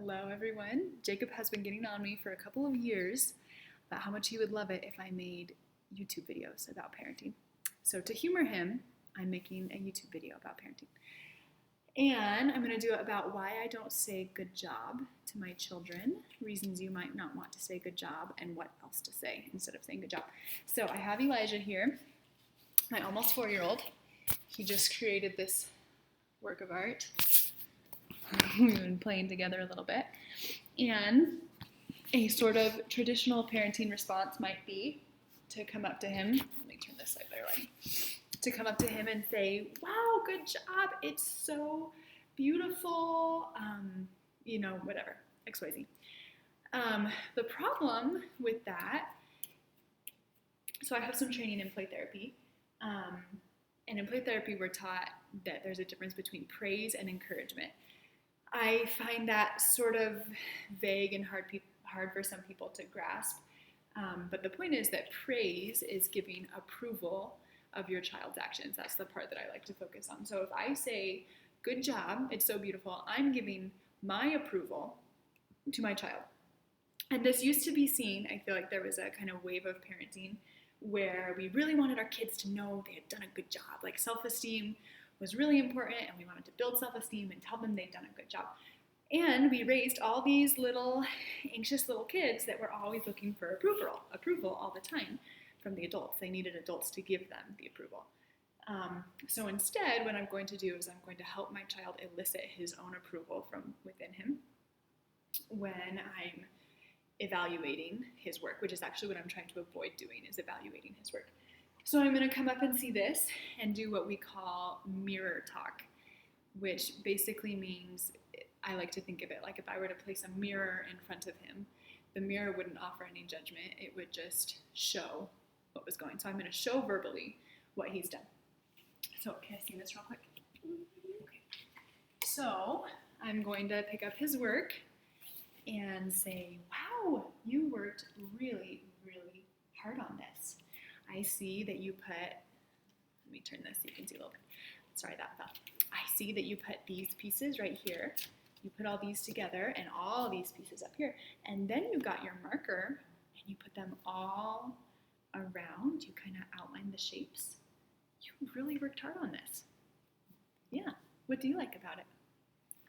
Hello, everyone. Jacob has been getting on me for a couple of years about how much he would love it if I made YouTube videos about parenting. So to humor him, I'm making a YouTube video about parenting. And I'm going to do it about why I don't say good job to my children, reasons you might not want to say good job, and what else to say instead of saying good job. So I have Elijah here, my almost 4-year-old. He just created this work of art. We've been playing together a little bit. And a sort of traditional parenting response might be to come up to him. Let me turn this side better light. To come up to him and say, wow, good job. It's so beautiful. Whatever, XYZ. The problem with that, so I have some training in play therapy. And in play therapy, we're taught that there's a difference between praise and encouragement. I find that sort of vague and hard for some people to grasp. But the point is that praise is giving approval of your child's actions. That's the part that I like to focus on. So if I say, good job, it's so beautiful, I'm giving my approval to my child. And this used to be seen, I feel like there was a kind of wave of parenting where we really wanted our kids to know they had done a good job. Like self-esteem was really important, and we wanted to build self-esteem and tell them they'd done a good job. And we raised all these little anxious little kids that were always looking for approval all the time from the adults. They needed adults to give them the approval. So instead, what I'm going to do is I'm going to help my child elicit his own approval from within him when I'm evaluating his work, which is actually what I'm trying to avoid doing, is evaluating his work. So I'm going to come up and see this and do what we call mirror talk, which basically means, I like to think of it like if I were to place a mirror in front of him, the mirror wouldn't offer any judgment. It would just show what was going. So I'm going to show verbally what he's done. So can I see this real quick? Okay. So I'm going to pick up his work and say, wow, you worked really, really hard on this. I see that you put, let me turn this so you can see a little bit. Sorry, that fell. I see that you put these pieces right here. You put all these together and all these pieces up here. And then you got your marker and you put them all around. You kind of outline the shapes. You really worked hard on this. Yeah. What do you like about it?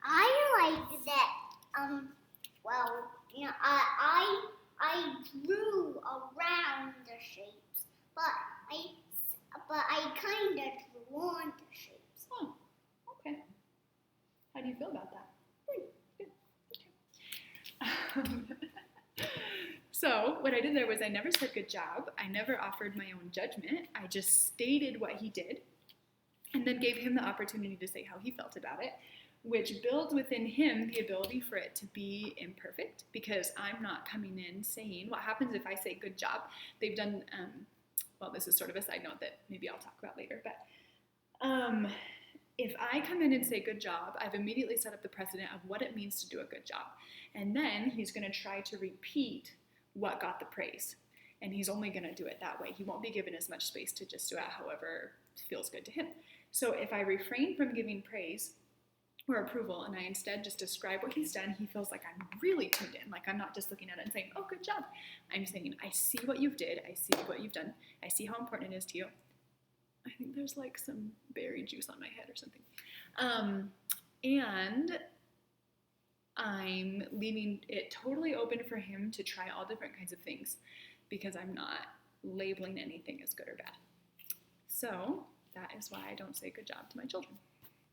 I like that, I drew around the shapes, but I kind of drew on the shapes. Oh, okay. How do you feel about that? Good. Okay. So what I did there was I never said good job. I never offered my own judgment. I just stated what he did and then gave him the opportunity to say how he felt about it, which builds within him the ability for it to be imperfect, because I'm not coming in saying, what happens if I say good job? They've done, this is sort of a side note that maybe I'll talk about later, but if I come in and say good job, I've immediately set up the precedent of what it means to do a good job. And then he's going to try to repeat what got the praise. And he's only going to do it that way. He won't be given as much space to just do it however feels good to him. So if I refrain from giving praise or approval, and I instead just describe what he's done, he feels like I'm really tuned in. Like I'm not just looking at it and saying, oh, good job. I'm saying, I see what you've did. I see what you've done. I see how important it is to you. I think there's like some berry juice on my head or something. And I'm leaving it totally open for him to try all different kinds of things because I'm not labeling anything as good or bad. So that is why I don't say good job to my children.